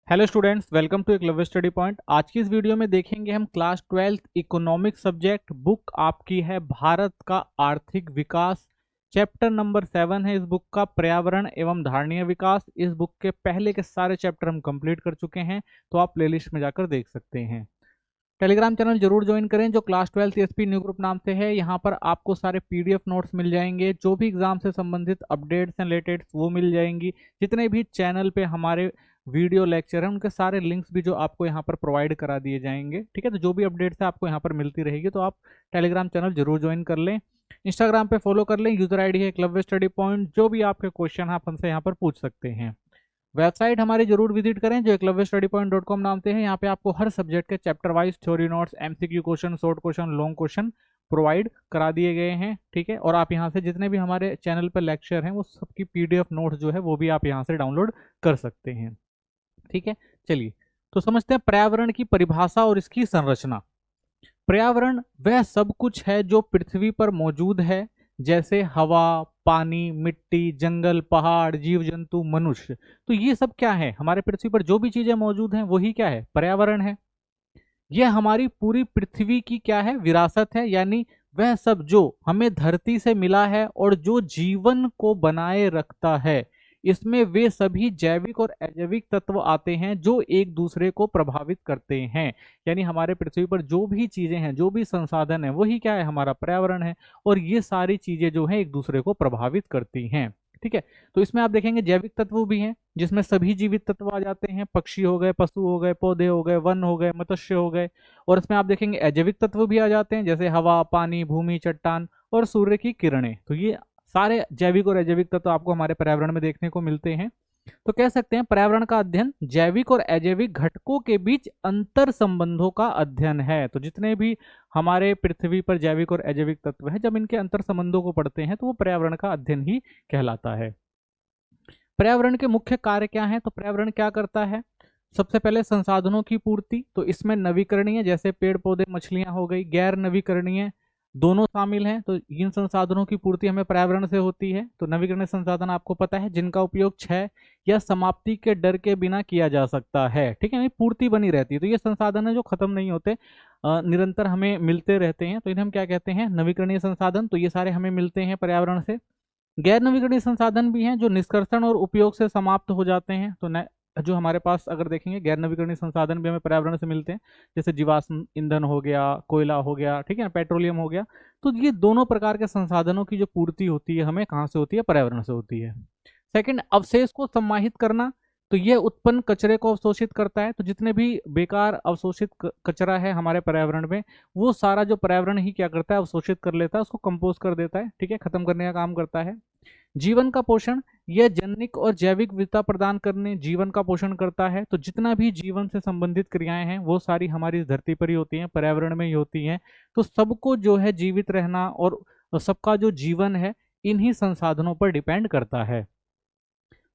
Hello students, welcome to Eklavya study point. आज की इस वीडियो में देखेंगे हम class 12th economic subject. Book आपकी है भारत का आर्थिक विकास। चैप्टर नंबर 7 है इस बुक का, पर्यावरण एवं धारणीय विकास। इस बुक के पहले के सारे चैप्टर हम कंप्लीट कर चुके हैं, तो आप प्लेलिस्ट में जाकर देख सकते हैं। टेलीग्राम चैनल जरूर ज्वाइन करें जो class 12th SP new group नाम से है। यहाँ पर आपको सारे पीडीएफ नोट्स मिल जाएंगे, जो भी एग्जाम से संबंधित अपडेट्स हैं लेटेस्ट वो मिल जाएंगी। जितने भी चैनल पे हमारे वीडियो लेक्चर हैं उनके सारे लिंक्स भी जो आपको यहाँ पर प्रोवाइड करा दिए जाएंगे। ठीक है, तो जो भी अपडेट्स है आपको यहाँ पर मिलती रहेगी, तो आप टेलीग्राम चैनल जरूर ज्वाइन कर लें। इंस्टाग्राम पे फॉलो कर लें, यूजर आईडी है एकलव्य स्टडी पॉइंट। जो भी आपके क्वेश्चन है आप हमसे यहाँ पर पूछ सकते हैं। वेबसाइट हमारी जरूर विजिट करें जो एकलव्य स्टडी पॉइंट .com नाम से है। यहाँ पे आपको हर सब्जेक्ट के chapter wise theory notes, MCQ question, short question, long question provide करा दिए गए हैं। ठीक है, और आप यहाँ से जितने भी हमारे चैनल पर लेक्चर हैं वो सबकी पीडीएफ नोट्स जो है वो भी आप यहाँ से डाउनलोड कर सकते हैं। ठीक है, चलिए तो समझते हैं पर्यावरण की परिभाषा और इसकी संरचना। पर्यावरण वह सब कुछ है जो पृथ्वी पर मौजूद है, जैसे हवा, पानी, मिट्टी, जंगल, पहाड़, जीव जंतु, मनुष्य। तो ये सब क्या है? हमारे पृथ्वी पर जो भी चीजें मौजूद हैं वही क्या है? पर्यावरण है। यह हमारी पूरी पृथ्वी की क्या है? विरासत है, यानी वह सब जो हमें धरती से मिला है और जो जीवन को बनाए रखता है। इसमें वे सभी जैविक और अजैविक तत्व आते हैं जो एक दूसरे को प्रभावित करते हैं। यानी हमारे पृथ्वी पर जो भी चीजें हैं, जो भी संसाधन है, वही क्या है? हमारा पर्यावरण है। और ये सारी चीजें जो है एक दूसरे को प्रभावित करती हैं। ठीक है, तो इसमें आप देखेंगे जैविक तत्व भी हैं जिसमें सभी जीवित तत्व आ जाते हैं। पक्षी हो गए, पशु हो गए, पौधे हो गए, वन हो गए, मत्स्य हो गए। और इसमें आप देखेंगे अजैविक तत्व भी आ जाते हैं, जैसे हवा, पानी, भूमि, चट्टान और सूर्य की किरणें। तो ये सारे जैविक और अजैविक तत्व आपको हमारे पर्यावरण में देखने को मिलते हैं। तो कह सकते हैं पर्यावरण का अध्ययन जैविक और अजैविक घटकों के बीच अंतर संबंधों का अध्ययन है। तो जितने भी हमारे पृथ्वी पर जैविक और अजैविक तत्व हैं, जब इनके अंतर संबंधों को पढ़ते हैं तो वो पर्यावरण का अध्ययन ही कहलाता है। पर्यावरण के मुख्य कार्य क्या हैं? तो पर्यावरण क्या करता है? सबसे पहले संसाधनों की पूर्ति। तो इसमें नवीकरणीय जैसे पेड़ पौधे, मछलियां हो गई, गैर नवीकरणीय दोनों शामिल हैं। तो इन संसाधनों की पूर्ति हमें पर्यावरण से होती है। तो नवीकरणीय संसाधन आपको पता है जिनका उपयोग क्षय या समाप्ति के डर के बिना किया जा सकता है। ठीक है, पूर्ति बनी रहती है। तो ये संसाधन है जो खत्म नहीं होते, निरंतर हमें मिलते रहते हैं। तो इन्हें हम क्या कहते हैं? नवीकरणीय संसाधन। तो ये सारे हमें मिलते हैं पर्यावरण से। गैर नवीकरणीय संसाधन भी हैं जो निष्कर्षण और उपयोग से समाप्त हो जाते हैं। तो जो हमारे पास अगर देखेंगे गैर नवीकरणीय संसाधन भी हमें पर्यावरण से मिलते हैं, जैसे जीवाश्म ईंधन हो गया, कोयला हो गया, ठीक है ना, पेट्रोलियम हो गया। तो ये दोनों प्रकार के संसाधनों की जो पूर्ति होती है हमें कहाँ से होती है? पर्यावरण से होती है। सेकंड, अवशेष को समाहित करना। तो यह उत्पन्न कचरे को अवशोषित करता है। तो जितने भी बेकार अवशोषित कचरा है हमारे पर्यावरण में, वो सारा जो पर्यावरण ही क्या करता है? अवशोषित कर लेता है, उसको कंपोज कर देता है। ठीक है, खत्म करने का काम करता है। जीवन का पोषण, यह जैविक और जैविक विविधता प्रदान करने जीवन का पोषण करता है। तो जितना भी जीवन से संबंधित क्रियाएं हैं वो सारी हमारी धरती पर ही होती हैं, पर्यावरण में ही होती हैं। तो सबको जो है जीवित रहना और सबका जो जीवन है इन्हीं संसाधनों पर डिपेंड करता है।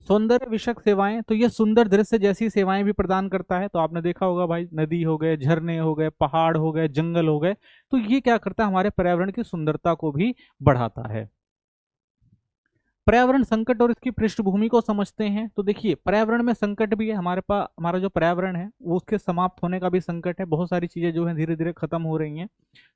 सौंदर्य विषयक सेवाएं, तो ये सुंदर दृश्य जैसी सेवाएं भी प्रदान करता है। तो आपने देखा होगा भाई, नदी हो गए, झरने हो गए, पहाड़ हो गए, जंगल हो गए। तो ये क्या करता है? हमारे पर्यावरण की सुंदरता को भी बढ़ाता है। पर्यावरण संकट और इसकी पृष्ठभूमि को समझते हैं। तो देखिए पर्यावरण में संकट भी है। हमारे पास हमारा जो पर्यावरण है वो उसके समाप्त होने का भी संकट है। बहुत सारी चीजें जो है धीरे धीरे खत्म हो रही हैं।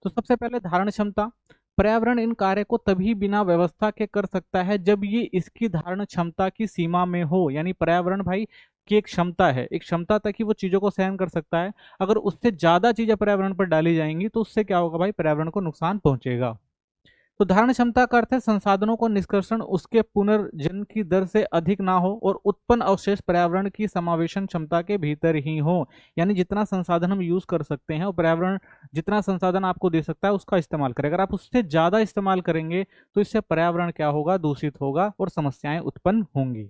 तो सबसे पहले धारण क्षमता। पर्यावरण इन कार्य को तभी बिना व्यवस्था के कर सकता है जब ये इसकी धारण क्षमता की सीमा में हो। यानी पर्यावरण भाई की एक क्षमता है, एक क्षमता तक ही वो चीजों को सहन कर सकता है। अगर उससे ज्यादा चीजें पर्यावरण पर डाली जाएंगी तो उससे क्या होगा भाई? पर्यावरण को नुकसान पहुंचेगा। तो धारण क्षमता का अर्थ है संसाधनों को निष्कर्षण उसके पुनर्जन की दर से अधिक ना हो और उत्पन्न अवशेष पर्यावरण की समावेशन क्षमता के भीतर ही हो। यानी जितना संसाधन हम यूज कर सकते हैं और पर्यावरण जितना संसाधन आपको दे सकता है उसका इस्तेमाल करें। अगर आप उससे ज्यादा इस्तेमाल करेंगे तो इससे पर्यावरण क्या होगा? दूषित होगा और समस्याएं उत्पन्न होंगी।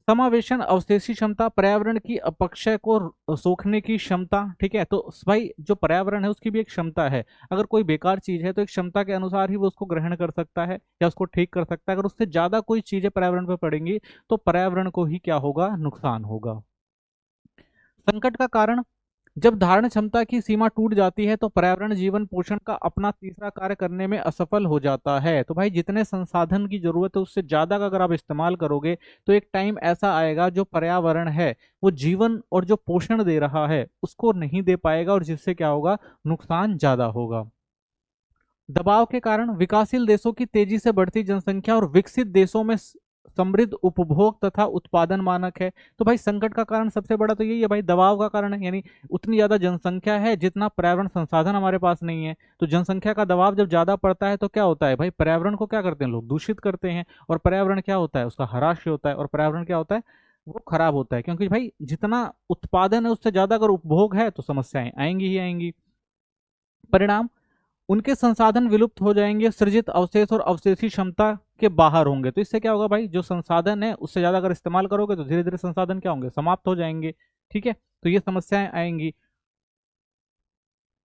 समावेशन अवशेषी क्षमता, पर्यावरण की अपक्षय को सोखने की क्षमता। ठीक है, तो भाई जो पर्यावरण है उसकी भी एक क्षमता है। अगर कोई बेकार चीज है तो एक क्षमता के अनुसार ही वो उसको ग्रहण कर सकता है या उसको ठीक कर सकता है। अगर उससे ज्यादा कोई चीजें पर्यावरण पर पड़ेंगी तो पर्यावरण को ही क्या होगा? नुकसान होगा। संकट का कारण, जब धारण क्षमता की सीमा टूट जाती है तो पर्यावरण जीवन पोषण का अपना तीसरा कार्य करने में असफल हो जाता है। तो भाई जितने संसाधन की जरूरत है उससे ज्यादा का अगर आप इस्तेमाल करोगे तो एक टाइम ऐसा आएगा जो पर्यावरण है वो जीवन और जो पोषण दे रहा है उसको नहीं दे पाएगा, और जिससे क्या होगा, नुकसान ज्यादा होगा। दबाव के कारण विकासशील देशों की तेजी से बढ़ती जनसंख्या और विकसित देशों में समृद्ध उपभोग तथा उत्पादन मानक है। तो भाई संकट का कारण सबसे बड़ा तो यही है भाई, दबाव का कारण है। यानी उतनी ज्यादा जनसंख्या है जितना पर्यावरण संसाधन हमारे पास नहीं है। तो जनसंख्या का दबाव जब ज्यादा पड़ता है तो क्या होता है भाई, पर्यावरण को क्या करते हैं लोग, दूषित करते हैं। और पर्यावरण क्या होता है, उसका ह्रास होता है। और पर्यावरण क्या होता है, वो खराब होता है। क्योंकि भाई जितना उत्पादन है उससे ज्यादा अगर उपभोग है तो समस्याएं आएंगी ही आएंगी। परिणाम, उनके संसाधन विलुप्त हो जाएंगे, सृजित अवशेष और अवशेषी क्षमता के बाहर होंगे। तो इससे क्या होगा भाई, जो संसाधन है उससे ज्यादा अगर इस्तेमाल करोगे तो धीरे धीरे संसाधन क्या होंगे, समाप्त हो जाएंगे। ठीक है, तो ये समस्याएं आएंगी।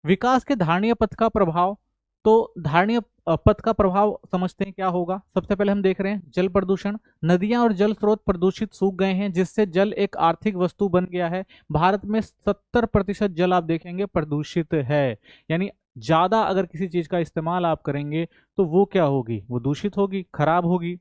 विकास के धारणीय पथ का प्रभाव, तो धारणीय पथ का प्रभाव समझते हैं क्या होगा। सबसे पहले हम देख रहे हैं जल प्रदूषण। नदियां और जल स्रोत प्रदूषित सूख गए हैं जिससे जल एक आर्थिक वस्तु बन गया है। भारत में 70% जल आप देखेंगे प्रदूषित है। यानी ज्यादा अगर किसी चीज का इस्तेमाल आप करेंगे तो वो क्या होगी, वो दूषित होगी, खराब होगी।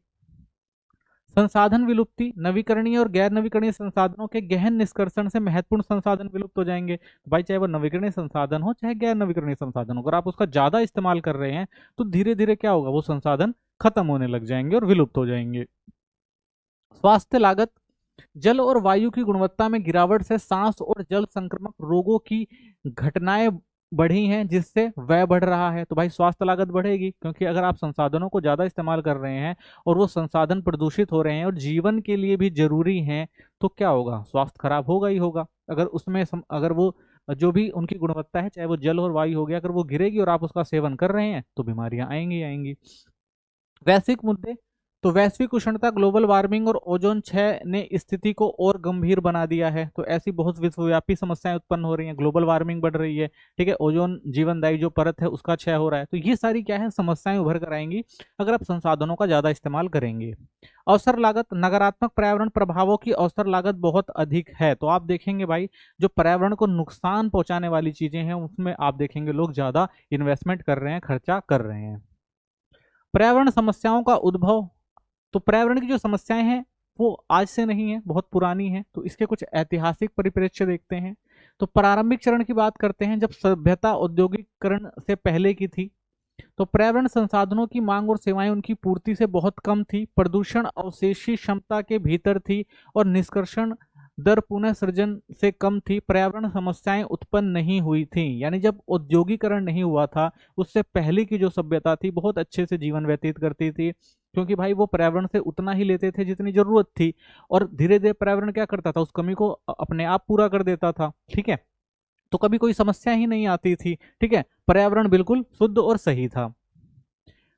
संसाधन विलुप्ति, नवीकरणीय और गैर नवीकरणीय संसाधनों के गहन निष्कर्षण से महत्वपूर्ण संसाधन विलुप्त हो जाएंगे। तो भाई चाहे वो नवीकरणीय संसाधन हो चाहे गैर नवीकरणीय संसाधन हो, अगर आप उसका ज्यादा इस्तेमाल कर रहे हैं तो धीरे धीरे क्या होगा, वो संसाधन खत्म होने लग जाएंगे और विलुप्त हो जाएंगे। स्वास्थ्य लागत, जल और वायु की गुणवत्ता में गिरावट से सांस और जल संक्रामक रोगों की घटनाएं बढ़ी हैं जिससे व्यय बढ़ रहा है। तो भाई स्वास्थ्य लागत बढ़ेगी, क्योंकि अगर आप संसाधनों को ज्यादा इस्तेमाल कर रहे हैं और वो संसाधन प्रदूषित हो रहे हैं और जीवन के लिए भी जरूरी हैं, तो क्या होगा, स्वास्थ्य खराब होगा ही होगा। अगर उसमें अगर वो जो भी उनकी गुणवत्ता है, चाहे वो जल और वायु हो गया, अगर वो गिरेगी और आप उसका सेवन कर रहे हैं तो बीमारियां आएंगी आएंगी। वैश्विक मुद्दे, तो वैश्विक उष्णता, ग्लोबल वार्मिंग और ओजोन क्षय ने स्थिति को और गंभीर बना दिया है। तो ऐसी बहुत विश्वव्यापी समस्याएं उत्पन्न हो रही हैं, ग्लोबल वार्मिंग बढ़ रही है, ठीक है, ओजोन जीवनदायी जो परत है उसका क्षय हो रहा है। तो ये सारी क्या है, समस्याएं उभर कर आएंगी अगर आप संसाधनों का ज्यादा इस्तेमाल करेंगे। अवसर लागत, नकारात्मक पर्यावरण प्रभावों की अवसर लागत बहुत अधिक है। तो आप देखेंगे भाई जो पर्यावरण को नुकसान पहुंचाने वाली चीजें हैं उसमें आप देखेंगे लोग ज्यादा इन्वेस्टमेंट कर रहे हैं, खर्चा कर रहे हैं। पर्यावरण समस्याओं का उद्भव, तो पर्यावरण की जो समस्याएं हैं वो आज से नहीं है, बहुत पुरानी है। तो इसके कुछ ऐतिहासिक परिप्रेक्ष्य देखते हैं। तो प्रारंभिक चरण की बात करते हैं, जब सभ्यता औद्योगिकरण से पहले की थी तो पर्यावरण संसाधनों की मांग और सेवाएं उनकी पूर्ति से बहुत कम थी, प्रदूषण अवशेषी क्षमता के भीतर थी और निष्कर्षण दर पुनः सृजन से कम थी। पर्यावरण समस्याएं उत्पन्न नहीं हुई थी। यानी जब औद्योगिकरण नहीं हुआ था उससे पहले की जो सभ्यता थी बहुत अच्छे से जीवन व्यतीत करती थी, क्योंकि भाई वो पर्यावरण से उतना ही लेते थे जितनी जरूरत थी, और धीरे धीरे पर्यावरण क्या करता था, उस कमी को अपने आप पूरा कर देता था। ठीक है, तो कभी कोई समस्या ही नहीं आती थी। ठीक है, पर्यावरण बिल्कुल शुद्ध और सही था।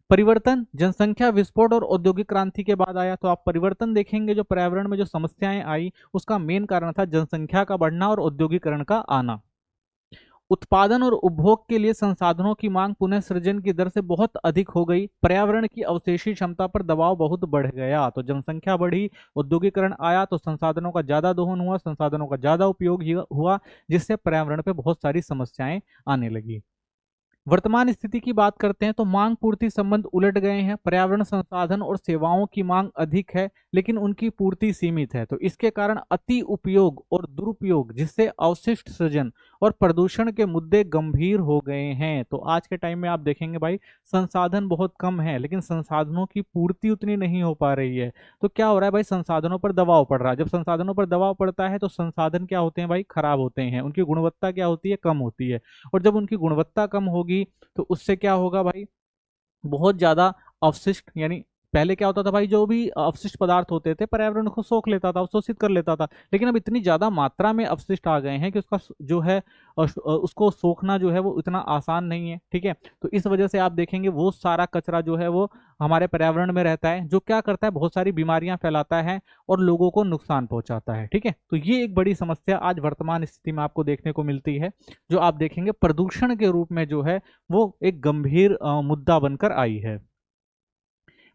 परिवर्तन, जनसंख्या विस्फोट और औद्योगिक क्रांति के बाद आया। तो आप परिवर्तन देखेंगे, जो पर्यावरण में जो समस्याएं आई उसका मेन कारण था जनसंख्या का बढ़ना और औद्योगिकरण का आना। उत्पादन और उपभोग के लिए संसाधनों की मांग पुनः सृजन की दर से बहुत अधिक हो गई, पर्यावरण की अवशेषी क्षमता पर दबाव बहुत बढ़ गया। तो जनसंख्या बढ़ी, औद्योगिकरण आया, तो संसाधनों का ज्यादा दोहन हुआ, संसाधनों का ज्यादा उपयोग हुआ, जिससे पर्यावरण पे बहुत सारी समस्याएं आने लगी। वर्तमान स्थिति की बात करते हैं तो मांग पूर्ति संबंध उलट गए हैं। पर्यावरण संसाधन और सेवाओं की मांग अधिक है लेकिन उनकी पूर्ति सीमित है। तो इसके कारण अति उपयोग और दुरुपयोग, जिससे अवशिष्ट सृजन और प्रदूषण के मुद्दे गंभीर हो गए हैं। तो आज के टाइम में आप देखेंगे भाई संसाधन बहुत कम है लेकिन संसाधनों की पूर्ति उतनी नहीं हो पा रही है। तो क्या हो रहा है भाई, संसाधनों पर दबाव पड़ रहा है। जब संसाधनों पर दबाव पड़ता है तो संसाधन क्या होते हैं भाई, खराब होते हैं, उनकी गुणवत्ता क्या होती है, कम होती है। और जब उनकी गुणवत्ता कम होगी तो उससे क्या होगा भाई, बहुत ज्यादा अवशिष्ट, यानी पहले क्या होता था भाई, जो भी अवशिष्ट पदार्थ होते थे पर्यावरण को सोख लेता था, अवशोषित कर लेता था। लेकिन अब इतनी ज्यादा मात्रा में अवशिष्ट आ गए हैं कि उसका जो है उसको सोखना जो है वो इतना आसान नहीं है। ठीक है, तो इस वजह से आप देखेंगे वो सारा कचरा जो है वो हमारे पर्यावरण में रहता है, जो क्या करता है, बहुत सारी बीमारियां फैलाता है और लोगों को नुकसान पहुंचाता है। ठीक है, तो ये एक बड़ी समस्या आज वर्तमान स्थिति में आपको देखने को मिलती है, जो आप देखेंगे प्रदूषण के रूप में जो है वो एक गंभीर मुद्दा बनकर आई है।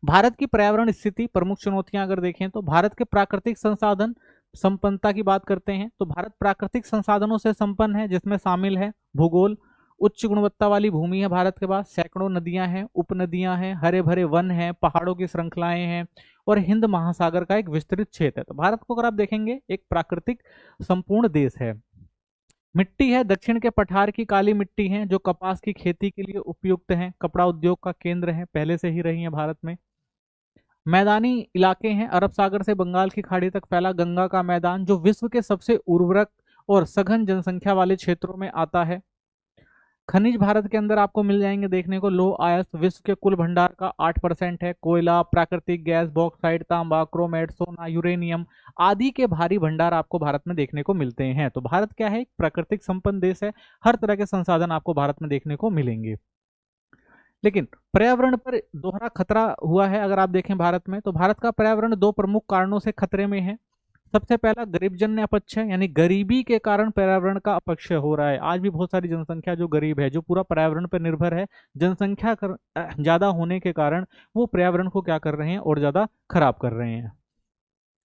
भारत की पर्यावरण स्थिति, प्रमुख चुनौतियां अगर देखें तो भारत के प्राकृतिक संसाधन, संपन्नता की बात करते हैं तो भारत प्राकृतिक संसाधनों से संपन्न है, जिसमें शामिल है भूगोल, उच्च गुणवत्ता वाली भूमि है भारत के पास, सैकड़ों नदियां हैं, उपनदियां हैं, हरे भरे वन हैं, पहाड़ों की श्रृंखलाएं हैं और हिंद महासागर का एक विस्तृत क्षेत्र है। तो भारत को अगर आप देखेंगे एक प्राकृतिक संपूर्ण देश है। मिट्टी है, दक्षिण के पठार की काली मिट्टी है जो कपास की खेती के लिए उपयुक्त है, कपड़ा उद्योग का केंद्र है, पहले से ही रही है भारत में। मैदानी इलाके हैं, अरब सागर से बंगाल की खाड़ी तक फैला गंगा का मैदान जो विश्व के सबसे उर्वरक और सघन जनसंख्या वाले क्षेत्रों में आता है। खनिज भारत के अंदर आपको मिल जाएंगे देखने को, लौह अयस्क विश्व के कुल भंडार का 8% है, कोयला, प्राकृतिक गैस, बॉक्साइट, तांबा, क्रोमेट, सोना, यूरेनियम आदि के भारी भंडार आपको भारत में देखने को मिलते हैं। तो भारत क्या है, एक प्राकृतिक संपन्न देश है, हर तरह के संसाधन आपको भारत में देखने को मिलेंगे। लेकिन पर्यावरण पर दोहरा खतरा हुआ है अगर आप देखें भारत में, तो भारत का पर्यावरण दो प्रमुख कारणों से खतरे में है। सबसे पहला गरीबजन्य अपक्षय, यानी गरीबी के कारण पर्यावरण का अपक्षय हो रहा है। आज भी बहुत सारी जनसंख्या जो गरीब है, जो पूरा पर्यावरण पर निर्भर है, जनसंख्या ज्यादा होने के कारण वो पर्यावरण को क्या कर रहे हैं और ज्यादा खराब कर रहे हैं।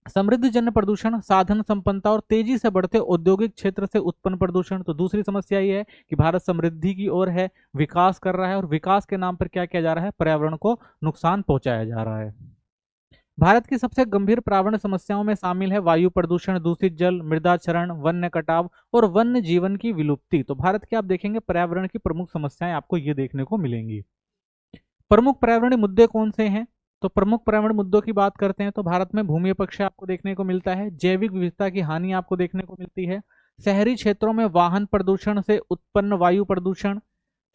समृद्धि जन्य प्रदूषण, साधन संपन्नता और तेजी से बढ़ते औद्योगिक क्षेत्र से उत्पन्न प्रदूषण। तो दूसरी समस्या ये है कि भारत समृद्धि की ओर है, विकास कर रहा है और विकास के नाम पर क्या किया जा रहा है, पर्यावरण को नुकसान पहुंचाया जा रहा है। भारत की सबसे गंभीर पर्यावरण समस्याओं में शामिल है वायु प्रदूषण, दूषित जल, मृदा क्षरण, वन्य कटाव और वन्य जीवन की विलुप्ति। तो भारत के आप देखेंगे पर्यावरण की प्रमुख समस्याएं आपको ये देखने को मिलेंगी। प्रमुख पर्यावरणीय मुद्दे कौन से हैं, तो प्रमुख पर्यावरण मुद्दों की बात करते हैं तो भारत में भूमि अपक्षय आपको देखने को मिलता है, जैविक विविधता की हानि आपको देखने को मिलती है, शहरी क्षेत्रों में वाहन प्रदूषण से उत्पन्न वायु प्रदूषण,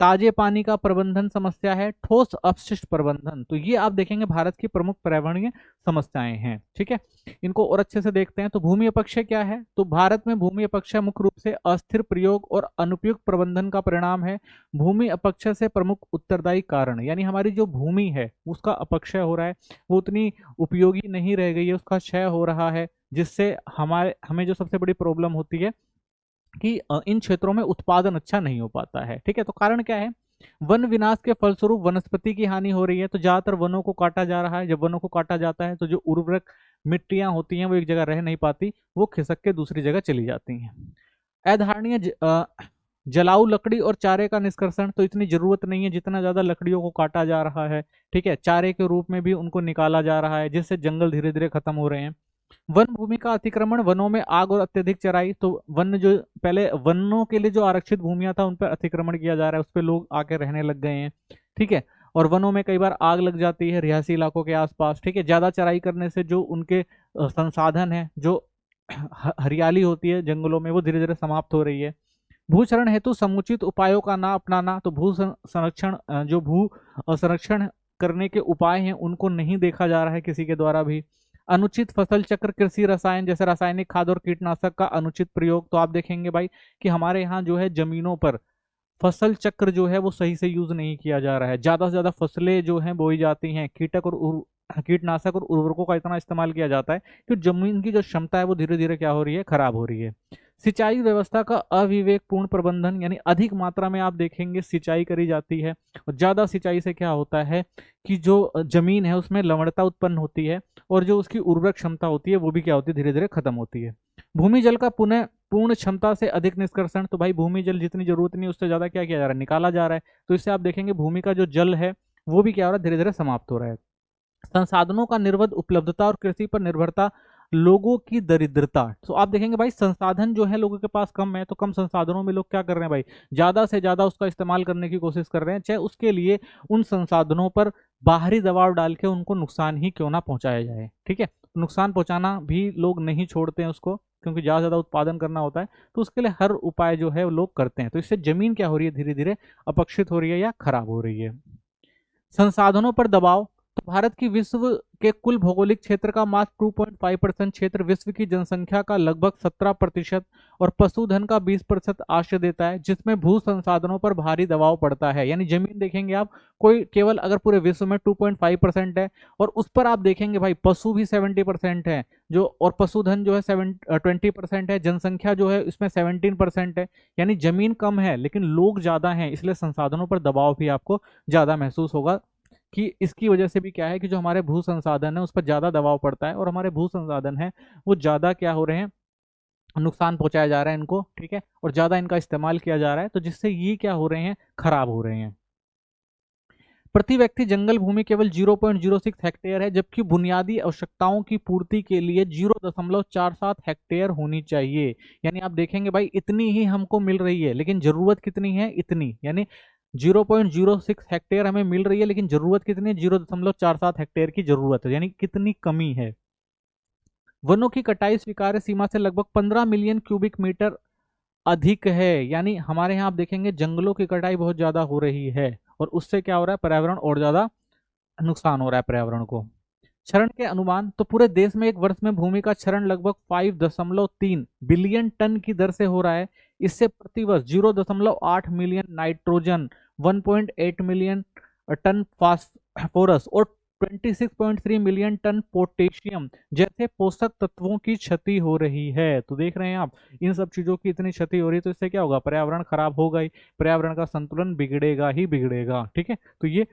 ताजे पानी का प्रबंधन समस्या है, ठोस अपशिष्ट प्रबंधन। तो ये आप देखेंगे भारत की प्रमुख पर्यावरणीय समस्याएं हैं। ठीक है, इनको और अच्छे से देखते हैं। तो भूमि अपक्षय क्या है, तो भारत में भूमि अपक्षय मुख्य रूप से अस्थिर प्रयोग और अनुपयुक्त प्रबंधन का परिणाम है। भूमि अपक्षय से प्रमुख उत्तरदायी कारण, यानी हमारी जो भूमि है उसका अपक्षय हो रहा है, वो उतनी उपयोगी नहीं रह गई है, उसका क्षय हो रहा है, जिससे हमें जो सबसे बड़ी प्रॉब्लम होती है कि इन क्षेत्रों में उत्पादन अच्छा नहीं हो पाता है। ठीक है, तो कारण क्या है, वन विनाश के फलस्वरूप वनस्पति की हानि हो रही है। तो ज्यादातर वनों को काटा जा रहा है, जब वनों को काटा जाता है तो जो उर्वरक मिट्टियां होती हैं वो एक जगह रह नहीं पाती, वो खिसक के दूसरी जगह चली जाती हैं। अधारणीय जलाऊ लकड़ी और चारे का निष्कर्षण, तो इतनी जरूरत नहीं है जितना ज्यादा लकड़ियों को काटा जा रहा है। ठीक है, चारे के रूप में भी उनको निकाला जा रहा है, जिससे जंगल धीरे धीरे खत्म हो रहे हैं। वन भूमि का अतिक्रमण, वनों में आग और अत्यधिक चराई। तो वन जो पहले वनों के लिए जो आरक्षित भूमियां था उन पर अतिक्रमण किया जा रहा है, उस पर लोग आके रहने लग गए हैं। ठीक है, और वनों में कई बार आग लग जाती है रिहायशी इलाकों के आसपास। ठीक है, ज्यादा चराई करने से जो उनके संसाधन है, जो हरियाली होती है जंगलों में, वो धीरे धीरे समाप्त हो रही है। भूक्षरण हेतु समुचित उपायों का ना अपनाना, तो भू संरक्षण जो भू संरक्षण करने के उपाय हैं उनको नहीं देखा जा रहा है किसी के द्वारा भी। अनुचित फसल चक्र, कृषि रसायन जैसे रासायनिक खाद और कीटनाशक का अनुचित प्रयोग। तो आप देखेंगे भाई कि हमारे यहाँ जो है जमीनों पर फसल चक्र जो है वो सही से यूज नहीं किया जा रहा है, ज्यादा से ज्यादा फसलें जो हैं बोई जाती हैं, कीटनाशक और उर्वरकों का इतना इस्तेमाल किया जाता है कि जमीन की जो क्षमता है वो धीरे धीरे क्या हो रही है, खराब हो रही है। सिंचाई व्यवस्था का अविवेकपूर्ण प्रबंधन, यानी अधिक मात्रा में आप देखेंगे सिंचाई करी जाती है, और ज्यादा सिंचाई से क्या होता है कि जो जमीन है उसमें लवणता उत्पन्न होती है और जो उसकी उर्वरक क्षमता होती है वो भी क्या होती है, धीरे धीरे खत्म होती है। भूमि जल का पुनः पूर्ण क्षमता से अधिक निष्कर्षण, तो भाई भूमि जल जितनी जरूरत नहीं उससे ज्यादा क्या किया जा रहा है, निकाला जा रहा है। तो इससे आप देखेंगे भूमि का जो जल है वो भी क्या हो रहा है, धीरे धीरे समाप्त हो रहा है। संसाधनों का निर्बाध उपलब्धता और कृषि पर निर्भरता, लोगों की दरिद्रता। तो आप देखेंगे भाई संसाधन जो है लोगों के पास कम है, तो कम संसाधनों में लोग क्या कर रहे हैं भाई, ज्यादा से ज्यादा उसका इस्तेमाल करने की कोशिश कर रहे हैं, चाहे उसके लिए उन संसाधनों पर बाहरी दबाव डाल के उनको नुकसान ही क्यों ना पहुंचाया जाए। ठीक है, नुकसान पहुंचाना भी लोग नहीं छोड़ते हैं उसको, क्योंकि ज्यादा ज्यादा उत्पादन करना होता है, तो उसके लिए हर उपाय जो है वो लोग करते हैं। तो इससे जमीन क्या हो रही है, धीरे धीरे अपक्षित हो रही है या खराब हो रही है। संसाधनों पर दबाव, तो भारत की विश्व के कुल भौगोलिक क्षेत्र का मात्र 2.5% क्षेत्र विश्व की जनसंख्या का लगभग 17% और पशुधन का 20% आश्रय देता है, जिसमें भू संसाधनों पर भारी दबाव पड़ता है। यानी जमीन देखेंगे आप, कोई केवल अगर पूरे विश्व में 2.5% है और उस पर आप देखेंगे भाई पशु भी 70% है जो, और पशुधन जो है 20% है, जनसंख्या जो है इसमें 17% है। यानी जमीन कम है लेकिन लोग ज्यादा हैं, इसलिए संसाधनों पर दबाव भी आपको ज्यादा महसूस होगा कि इसकी वजह से भी क्या है कि जो हमारे भू संसाधन है उस पर ज्यादा दबाव पड़ता है, और हमारे भू संसाधन है वो ज्यादा क्या हो रहे हैं, नुकसान पहुंचाया जा रहा है इनको, ठीक है, और ज्यादा इनका इस्तेमाल किया जा रहा है, तो जिससे ये क्या हो रहे हैं, खराब हो रहे हैं। प्रति व्यक्ति जंगल भूमि केवल 0.06 हेक्टेयर है, जबकि बुनियादी आवश्यकताओं की पूर्ति के लिए 0.47 हेक्टेयर होनी चाहिए। यानी आप देखेंगे भाई इतनी ही हमको मिल रही है, लेकिन जरूरत कितनी है, इतनी, यानी 0.06 हेक्टेयर हमें मिल रही है, लेकिन जरूरत कितनी है, 0.47 हेक्टेयर की जरूरत है, यानी कितनी कमी है। वनों की कटाई स्वीकार्य सीमा से लगभग 15 मिलियन क्यूबिक मीटर अधिक है। यानी हमारे यहाँ आप देखेंगे जंगलों की कटाई बहुत ज्यादा हो रही है, और उससे क्या हो रहा है, पर्यावरण और ज्यादा नुकसान हो रहा है पर्यावरण को। क्षरण के अनुमान, तो पूरे देश में एक वर्ष में भूमि का क्षरण लगभग 5.3 बिलियन टन की दर से हो रहा है। इससे प्रतिवर्ष 0.8 million nitrogen, 1.8 million ton phosphorus और 26.3 मिलियन टन पोटेशियम जैसे पोषक तत्वों की क्षति हो रही है। तो देख रहे हैं आप, इन सब चीजों की इतनी क्षति हो रही है, तो इससे क्या होगा, पर्यावरण खराब होगा ही, पर्यावरण का संतुलन बिगड़ेगा ही बिगड़ेगा, ठीक है। तो ये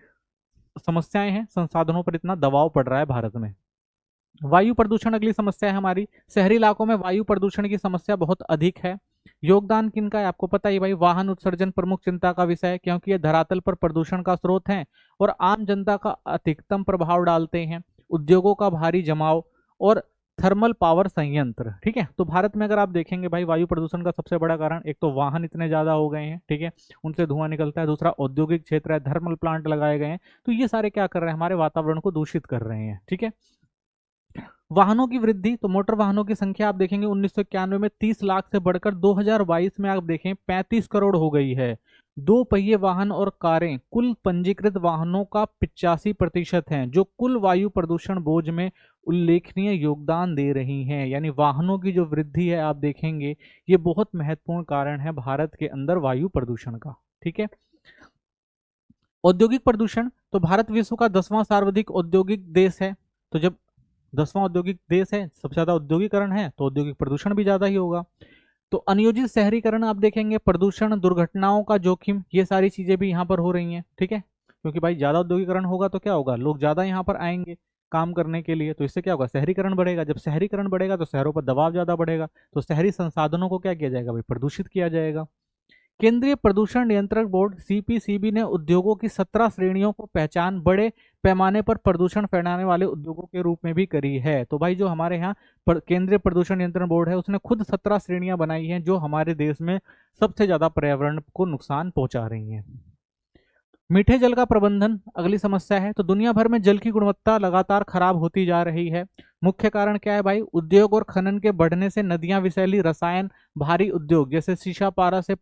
समस्याएं हैं, संसाधनों पर इतना दबाव पड़ रहा है भारत में। वायु प्रदूषण अगली समस्या है हमारी। शहरी इलाकों में वायु प्रदूषण की समस्या बहुत अधिक है। योगदान किनका है आपको पता ही भाई, वाहन उत्सर्जन प्रमुख चिंता का विषय है, क्योंकि ये धरातल पर प्रदूषण का स्रोत है और आम जनता का अधिकतम प्रभाव डालते हैं। उद्योगों का भारी जमाव और थर्मल पावर संयंत्र, ठीक है। तो भारत में अगर आप देखेंगे भाई, वायु प्रदूषण का सबसे बड़ा कारण, एक तो वाहन इतने ज्यादा हो गए हैं, ठीक है, उनसे धुआं निकलता है, दूसरा औद्योगिक क्षेत्र है, थर्मल प्लांट लगाए गए हैं, तो ये सारे क्या कर रहे हैं, हमारे वातावरण को दूषित कर रहे हैं, ठीक है। वाहनों की वृद्धि, तो मोटर वाहनों की संख्या आप देखेंगे 1991 में 30 लाख से बढ़कर 2022 में आप देखें 35 करोड़ हो गई है। दो पहिए वाहन और कारें कुल पंजीकृत वाहनों का 85% हैं, जो कुल वायु प्रदूषण बोझ में उल्लेखनीय योगदान दे रही हैं। यानी वाहनों की जो वृद्धि है आप देखेंगे, ये बहुत महत्वपूर्ण कारण है भारत के अंदर वायु प्रदूषण का, ठीक है। औद्योगिक प्रदूषण, तो भारत विश्व का 10वां सर्वाधिक औद्योगिक देश है। तो जब 10वां औद्योगिक देश है, सबसे ज्यादा औद्योगिकरण है, तो औद्योगिक प्रदूषण भी ज्यादा ही होगा। तो अनियोजित शहरीकरण आप देखेंगे, प्रदूषण, दुर्घटनाओं का जोखिम, ये सारी चीजें भी यहाँ पर हो रही हैं, ठीक है। क्योंकि भाई ज्यादा औद्योगिकरण होगा तो क्या होगा, लोग ज्यादा यहाँ पर आएंगे काम करने के लिए, तो इससे क्या होगा, शहरीकरण बढ़ेगा। जब शहरीकरण बढ़ेगा तो शहरों पर दबाव ज्यादा बढ़ेगा, तो शहरी संसाधनों को क्या किया जाएगा भाई, प्रदूषित किया जाएगा। केंद्रीय प्रदूषण नियंत्रक बोर्ड सीपीसीबी ने उद्योगों की 17 श्रेणियों को पहचान बड़े पैमाने पर प्रदूषण फैलाने वाले उद्योगों के रूप में भी करी है। तो भाई जो हमारे यहाँ केंद्रीय प्रदूषण नियंत्रण बोर्ड है, उसने खुद 17 श्रेणियां बनाई हैं जो हमारे देश में सबसे ज्यादा पर्यावरण को नुकसान पहुंचा रही हैं। मीठे जल का प्रबंधन अगली समस्या है। तो दुनिया भर में जल की गुणवत्ता लगातार खराब होती जा रही है। मुख्य कारण क्या है भाई, उद्योग और खनन के बढ़ने से नदियां विषैली रसायन, भारी उद्योग जैसे शीशा पारा से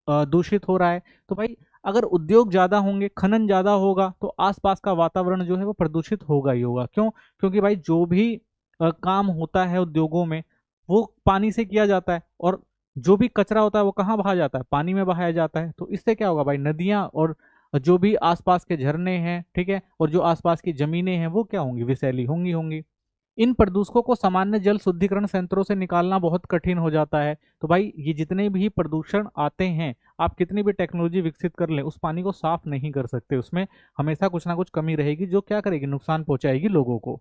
दूषित हो रहा है। तो भाई अगर उद्योग ज्यादा होंगे, खनन ज्यादा होगा, तो आसपास का वातावरण जो है वो प्रदूषित होगा ही होगा। क्यों? क्योंकि भाई जो भी काम होता है उद्योगों में वो पानी से किया जाता है, और जो भी कचरा होता है वो कहाँ बहा जाता है, पानी में बहाया जाता है। तो इससे क्या होगा भाई, नदियां और जो भी आसपास के झरने हैं, ठीक है, और जो आसपास की जमीनें हैं वो क्या होंगी, विषैली होंगी होंगी। इन प्रदूषकों को सामान्य जल शुद्धिकरण संयंत्रों से निकालना बहुत कठिन हो जाता है। तो भाई ये जितने भी प्रदूषण आते हैं, आप कितनी भी टेक्नोलॉजी विकसित कर लें, उस पानी को साफ नहीं कर सकते, उसमें हमेशा कुछ ना कुछ कमी रहेगी जो क्या करेगी, नुकसान पहुंचाएगी लोगों को।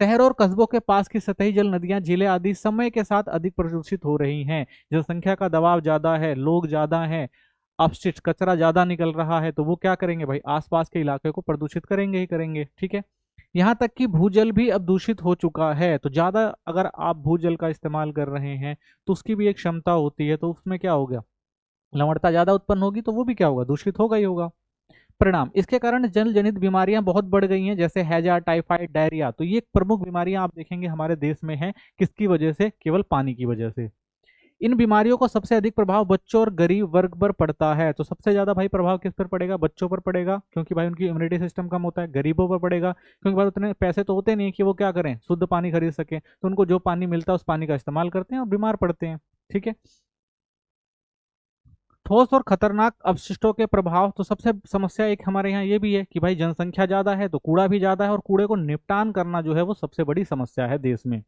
शहर और कस्बों के पास की सतही जल, नदियां, झीलें आदि समय के साथ अधिक प्रदूषित हो रही हैं। जनसंख्या का दबाव ज्यादा है, लोग ज्यादा हैं, अपशिष्ट कचरा ज्यादा निकल रहा है, तो वो क्या करेंगे भाई, आसपास के इलाके को प्रदूषित करेंगे ही करेंगे, ठीक है। यहाँ तक कि भूजल भी अब दूषित हो चुका है। तो ज्यादा अगर आप भूजल का इस्तेमाल कर रहे हैं तो उसकी भी एक क्षमता होती है, तो उसमें क्या हो गया, लवणता ज्यादा उत्पन्न होगी, तो वो भी क्या होगा, दूषित होगा ही होगा। परिणाम, इसके कारण जल जनित बीमारियां बहुत बढ़ गई हैं, जैसे हैजा, टाइफाइड, डायरिया। तो ये एक प्रमुख बीमारियां आप देखेंगे हमारे देश में हैं, किसकी वजह से, केवल पानी की वजह से। इन बीमारियों का सबसे अधिक प्रभाव बच्चों और गरीब वर्ग पर पड़ता है। तो सबसे ज्यादा भाई प्रभाव किस पर पड़ेगा, बच्चों पर पड़ेगा, क्योंकि भाई उनकी इम्यूनिटी सिस्टम कम होता है। गरीबों पर पड़ेगा क्योंकि भाई उतने पैसे तो होते नहीं कि वो क्या करें, शुद्ध पानी खरीद सके, तो उनको जो पानी मिलता है उस पानी का इस्तेमाल करते हैं और बीमार पड़ते हैं, ठीक है। ठोस और खतरनाक अपशिष्टों के प्रभाव, तो सबसे समस्या एक हमारे यहाँ ये भी है कि भाई जनसंख्या ज्यादा है तो कूड़ा भी ज्यादा है, और कूड़े को निपटान करना जो है वो सबसे बड़ी समस्या है देश में।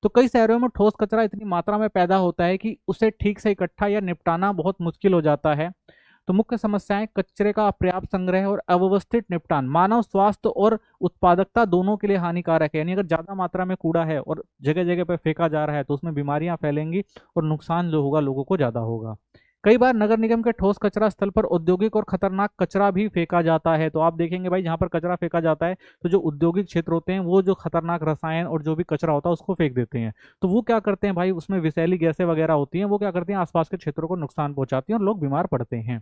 तो कई शहरों में ठोस कचरा इतनी मात्रा में पैदा होता है कि उसे ठीक से इकट्ठा या निपटाना बहुत मुश्किल हो जाता है। तो मुख्य समस्याएं कचरे का अपर्याप्त संग्रह और अव्यवस्थित निपटान मानव स्वास्थ्य और उत्पादकता दोनों के लिए हानिकारक है। यानी अगर ज्यादा मात्रा में कूड़ा है और जगह जगह पर फेंका जा रहा है तो उसमें बीमारियां फैलेंगी और नुकसान जो होगा लोगों को ज्यादा होगा। कई बार नगर निगम के ठोस कचरा स्थल पर औद्योगिक और खतरनाक कचरा भी फेंका जाता है। तो आप देखेंगे भाई जहां पर कचरा फेंका जाता है तो जो औद्योगिक क्षेत्र होते हैं वो जो खतरनाक रसायन और जो भी कचरा होता है उसको फेंक देते हैं। तो वो क्या करते हैं भाई, उसमें विषैली गैसें वगैरह होती हैं, वो क्या करती हैं आसपास के क्षेत्रों को नुकसान पहुंचाती हैं और लोग बीमार पड़ते हैं।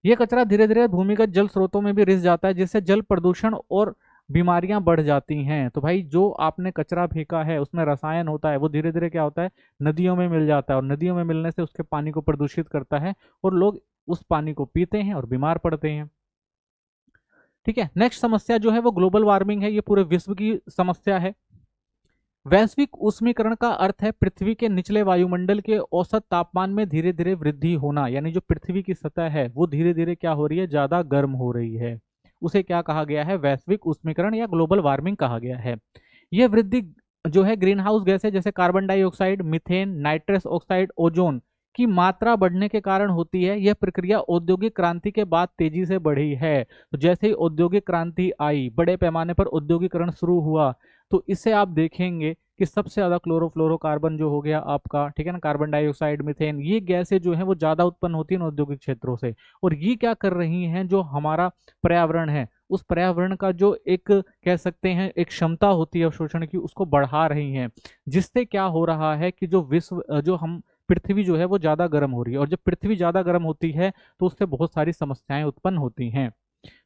ये कचरा धीरे धीरे भूमिगत जल स्रोतों में भी रिस जाता है जिससे जल प्रदूषण और बीमारियां बढ़ जाती हैं। तो भाई जो आपने कचरा फेंका है उसमें रसायन होता है वो धीरे धीरे क्या होता है नदियों में मिल जाता है और नदियों में मिलने से उसके पानी को प्रदूषित करता है और लोग उस पानी को पीते हैं और बीमार पड़ते हैं। ठीक है, नेक्स्ट समस्या जो है वो ग्लोबल वार्मिंग है। ये पूरे विश्व की समस्या है। वैश्विक उष्मीकरण का अर्थ है पृथ्वी के निचले वायुमंडल के औसत तापमान में धीरे धीरे वृद्धि होना। यानी जो पृथ्वी की सतह है वो धीरे धीरे क्या हो रही है, ज्यादा गर्म हो रही है। उसे क्या कहा गया है, वैश्विक उष्मीकरण या ग्लोबल वार्मिंग कहा गया है। यह वृद्धि जो है ग्रीन हाउस गैस है जैसे carbon dioxide, methane, nitrous oxide, ozone की मात्रा बढ़ने के कारण होती है। यह प्रक्रिया औद्योगिक क्रांति के बाद तेजी से बढ़ी है। तो जैसे ही औद्योगिक क्रांति आई, बड़े पैमाने पर औद्योगिकरण शुरू हुआ, तो इससे आप देखेंगे कि सबसे ज्यादा क्लोरोफ्लोरोकार्बन जो हो गया आपका, ठीक है ना, कार्बन डाइऑक्साइड, मीथेन, ये गैसें जो है वो ज्यादा उत्पन्न होती है औद्योगिक क्षेत्रों से। और ये क्या कर रही हैं, जो हमारा पर्यावरण है उस पर्यावरण का जो एक कह सकते हैं एक क्षमता होती है अवशोषण की, उसको बढ़ा रही हैं। जिससे क्या हो रहा है कि जो विश्व जो हम पृथ्वी जो है वो ज्यादा गर्म हो रही है। और जब पृथ्वी ज्यादा गर्म होती है तो उससे बहुत सारी समस्याएं उत्पन्न होती हैं।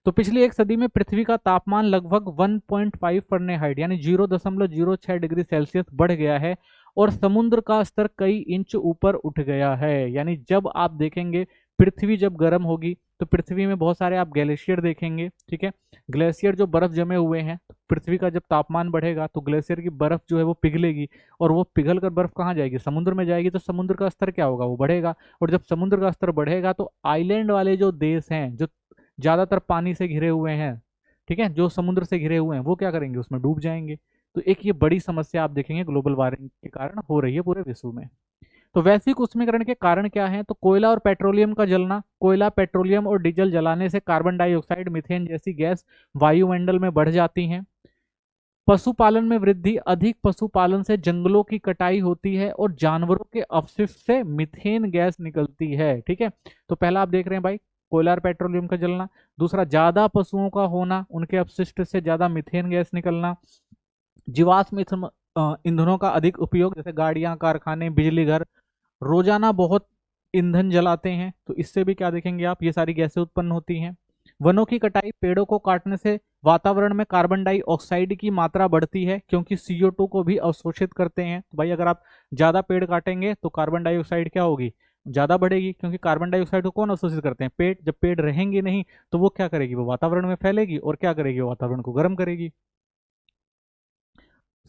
तो पिछली एक सदी में पृथ्वी का तापमान लगभग 1.5 फahrenheit यानी 0.06 डिग्री सेल्सियस बढ़ गया है और समुद्र का स्तर कई इंच ऊपर उठ गया है। यानी जब आप देखेंगे पृथ्वी जब गर्म होगी तो पृथ्वी में बहुत सारे आप ग्लेशियर देखेंगे। ठीक है, ग्लेशियर जो बर्फ जमे हुए हैं, तो पृथ्वी का जब तापमान बढ़ेगा तो ग्लेशियर की बर्फ जो है वो पिघलेगी और वो पिघल कर बर्फ कहाँ जाएगी, समुद्र में जाएगी। तो समुद्र का स्तर क्या होगा, वो बढ़ेगा। और जब समुद्र का स्तर बढ़ेगा तो आइलैंड वाले जो देश हैं जो ज्यादातर पानी से घिरे हुए हैं, ठीक है, जो समुद्र से घिरे हुए हैं, वो क्या करेंगे, उसमें डूब जाएंगे। तो एक ये बड़ी समस्या आप देखेंगे ग्लोबल वार्मिंग के कारण हो रही है पूरे विश्व में। तो वैश्विक उष्मीकरण के कारण क्या है, तो कोयला और पेट्रोलियम का जलना। कोयला, पेट्रोलियम और डीजल जलाने से कार्बन डाइऑक्साइड, मीथेन जैसी गैस वायुमंडल में बढ़ जाती हैं। पशुपालन में वृद्धि। अधिक पशुपालन से जंगलों की कटाई होती है और जानवरों के अपशिष्ट से मीथेन गैस निकलती है। ठीक है, तो पहला आप देख रहे हैं भाई कोयला और पेट्रोलियम का जलना। दूसरा, ज्यादा पशुओं का होना, उनके अपशिष्ट से ज्यादा मीथेन गैस निकलना। जीवाश्म ईंधनों का अधिक उपयोग, जैसे गाड़ियां, कारखाने, बिजली घर रोजाना बहुत ईंधन जलाते हैं, तो इससे भी क्या देखेंगे आप, ये सारी गैसें उत्पन्न होती हैं। वनों की कटाई। पेड़ों को काटने से वातावरण में कार्बन डाइऑक्साइड की मात्रा बढ़ती है क्योंकि CO2 को भी अवशोषित करते हैं। तो भाई अगर आप ज्यादा पेड़ काटेंगे तो कार्बन डाइऑक्साइड क्या होगी, ज्यादा बढ़ेगी, क्योंकि कार्बन डाइऑक्साइड को कौन अवशोषित करते हैं, पेड़। जब पेड़ रहेंगे नहीं तो वो क्या करेगी, वो वातावरण में फैलेगी और क्या करेगी, वो वातावरण को गर्म करेगी।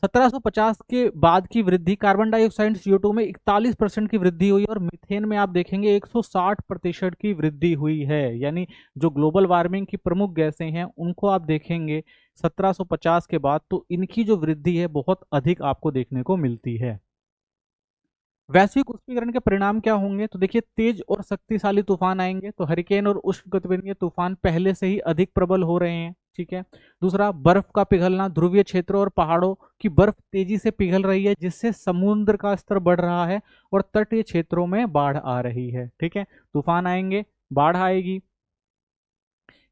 1750 के बाद की वृद्धि, कार्बन डाइऑक्साइड CO2 में 41% की वृद्धि हुई और मीथेन में आप देखेंगे 160% की वृद्धि हुई है। यानी जो ग्लोबल वार्मिंग की प्रमुख गैसें हैं उनको आप देखेंगे 1750 के बाद तो इनकी जो वृद्धि है बहुत अधिक आपको देखने को मिलती है। वैश्विक उष्मीकरण के परिणाम क्या होंगे, तो देखिए तेज और शक्तिशाली तूफान आएंगे। तो हरिकेन और उष्णकटिबंधीय तूफान पहले से ही अधिक प्रबल हो रहे हैं। ठीक है, दूसरा, बर्फ का पिघलना। ध्रुवीय क्षेत्रों और पहाड़ों की बर्फ तेजी से पिघल रही है जिससे समुद्र का स्तर बढ़ रहा है और तटीय क्षेत्रों में बाढ़ आ रही है। ठीक है, तूफान आएंगे, बाढ़ आएगी।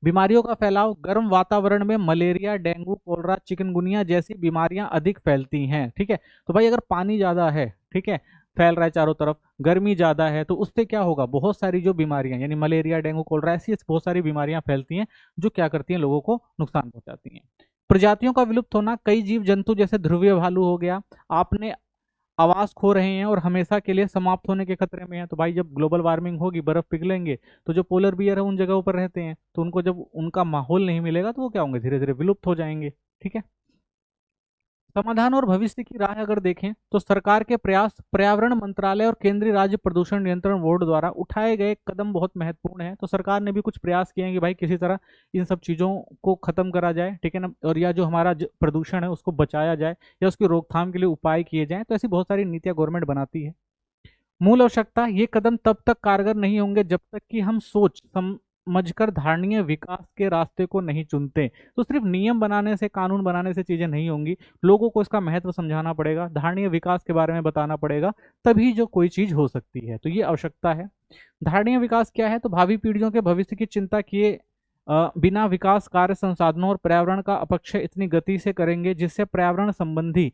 बीमारियों का फैलाव। गर्म वातावरण में मलेरिया, डेंगू, कोलरा, चिकनगुनिया जैसी बीमारियां अधिक फैलती हैं। ठीक है, तो भाई अगर पानी ज्यादा है, ठीक है, फैल रहा है चारों तरफ, गर्मी ज्यादा है, तो उससे क्या होगा, बहुत सारी जो बीमारियां यानी मलेरिया, डेंगू, कोलरा ऐसी बहुत सारी बीमारियां फैलती हैं जो क्या करती हैं, लोगों को नुकसान पहुंचाती हैं। प्रजातियों का विलुप्त होना। कई जीव जंतु जैसे ध्रुवीय भालू हो गया, आपने आवास खो रहे हैं और हमेशा के लिए समाप्त होने के खतरे में है। तो भाई जब ग्लोबल वार्मिंग होगी, बर्फ पिघलेंगे, तो जो पोलर बियर है उन जगहों पर रहते हैं, तो उनको जब उनका माहौल नहीं मिलेगा तो वो क्या होंगे, धीरे धीरे विलुप्त हो जाएंगे। ठीक है, समाधान और भविष्य की राह अगर देखें तो सरकार के प्रयास, पर्यावरण मंत्रालय और केंद्रीय राज्य प्रदूषण नियंत्रण बोर्ड द्वारा उठाए गए कदम बहुत महत्वपूर्ण है। तो सरकार ने भी कुछ प्रयास किए हैं कि भाई किसी तरह इन सब चीजों को खत्म करा जाए, ठीक है ना, और या जो हमारा प्रदूषण है उसको बचाया जाए या उसकी रोकथाम के लिए उपाय किए जाएं। तो ऐसी बहुत सारी नीतियां गवर्नमेंट बनाती है। मूल आवश्यकता, ये कदम तब तक कारगर नहीं होंगे जब तक कि हम सोच समझकर धारणीय विकास के रास्ते को नहीं चुनते। तो सिर्फ नियम बनाने से, कानून बनाने से चीजें नहीं होंगी, लोगों को इसका महत्व समझाना पड़ेगा, धारणीय विकास के बारे में बताना पड़ेगा, तभी जो कोई चीज हो सकती है। तो ये आवश्यकता है। धारणीय विकास क्या है? तो भावी पीढ़ियों के भविष्य की चिंता किए बिना विकास कार्य संसाधनों और पर्यावरण का अपक्षय इतनी गति से करेंगे जिससे पर्यावरण संबंधी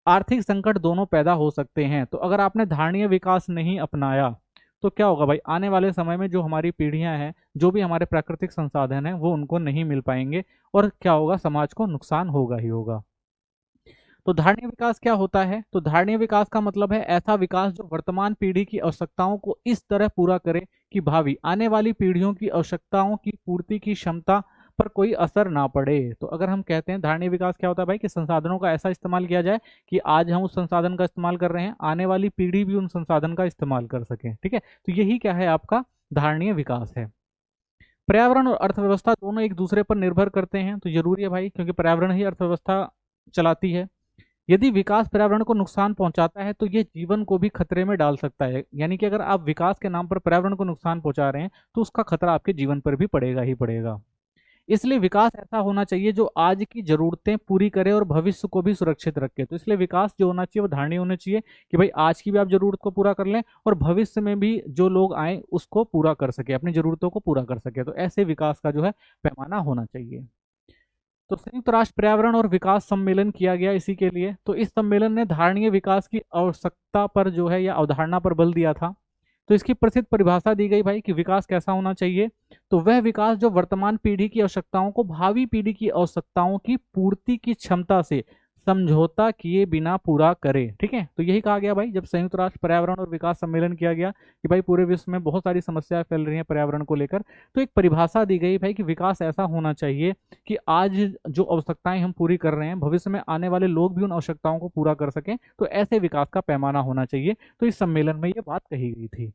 आर्थिक संकट दोनों पैदा हो सकते हैं। तो अगर आपने धारणीय विकास नहीं अपनाया तो क्या होगा भाई? आने वाले समय में जो हमारी पीढ़ियां हैं, जो भी हमारे प्राकृतिक संसाधन हैं, वो उनको नहीं मिल पाएंगे और क्या होगा? समाज को नुकसान होगा ही होगा। तो धारणीय विकास क्या होता है? तो धारणीय विकास का मतलब है ऐसा विकास जो वर्तमान पीढ़ी की आवश्यकताओं को इस तरह पूरा करे कि भावी आने वाली पीढ़ियों की आवश्यकताओं की पूर्ति की क्षमता पर कोई असर ना पड़े। तो अगर हम कहते हैं धारणीय विकास क्या होता है भाई, कि संसाधनों का ऐसा इस्तेमाल किया जाए कि आज हम उस संसाधन का इस्तेमाल कर रहे हैं, आने वाली पीढ़ी भी उन संसाधन का इस्तेमाल कर सके। ठीक है, तो यही क्या है? आपका धारणीय विकास है। पर्यावरण और अर्थव्यवस्था दोनों एक दूसरे पर निर्भर करते हैं, तो जरूरी है भाई, क्योंकि पर्यावरण ही अर्थव्यवस्था चलाती है। यदि विकास पर्यावरण को नुकसान पहुंचाता है तो यह जीवन को भी खतरे में डाल सकता है। यानी कि अगर आप विकास के नाम पर पर्यावरण को नुकसान पहुंचा रहे हैं तो उसका खतरा आपके जीवन पर भी पड़ेगा ही पड़ेगा। इसलिए विकास ऐसा होना चाहिए जो आज की जरूरतें पूरी करे और भविष्य को भी सुरक्षित रखे। तो इसलिए विकास जो होना चाहिए वो धारणीय होना चाहिए कि भाई आज की भी आप जरूरत को पूरा कर लें और भविष्य में भी जो लोग आए उसको पूरा कर सके, अपनी जरूरतों को पूरा कर सके। तो ऐसे विकास का जो है पैमाना होना चाहिए। तो संयुक्त राष्ट्र पर्यावरण और विकास सम्मेलन किया गया इसी के लिए। तो इस सम्मेलन ने धारणीय विकास की आवश्यकता पर जो है या अवधारणा पर बल दिया था। तो इसकी प्रसिद्ध परिभाषा दी गई भाई कि विकास कैसा होना चाहिए? तो वह विकास जो वर्तमान पीढ़ी की आवश्यकताओं को भावी पीढ़ी की आवश्यकताओं की पूर्ति की क्षमता से समझौता किए बिना पूरा करे। ठीक है, तो यही कहा गया भाई जब संयुक्त राष्ट्र पर्यावरण और विकास सम्मेलन किया गया कि भाई पूरे विश्व में बहुत सारी समस्याएं फैल रही हैं पर्यावरण को लेकर। तो एक परिभाषा दी गई भाई कि विकास ऐसा होना चाहिए कि आज जो आवश्यकताएं हम पूरी कर रहे हैं, भविष्य में आने वाले लोग भी उन आवश्यकताओं को पूरा कर सकें। तो ऐसे विकास का पैमाना होना चाहिए। तो इस सम्मेलन में ये बात कही गई थी।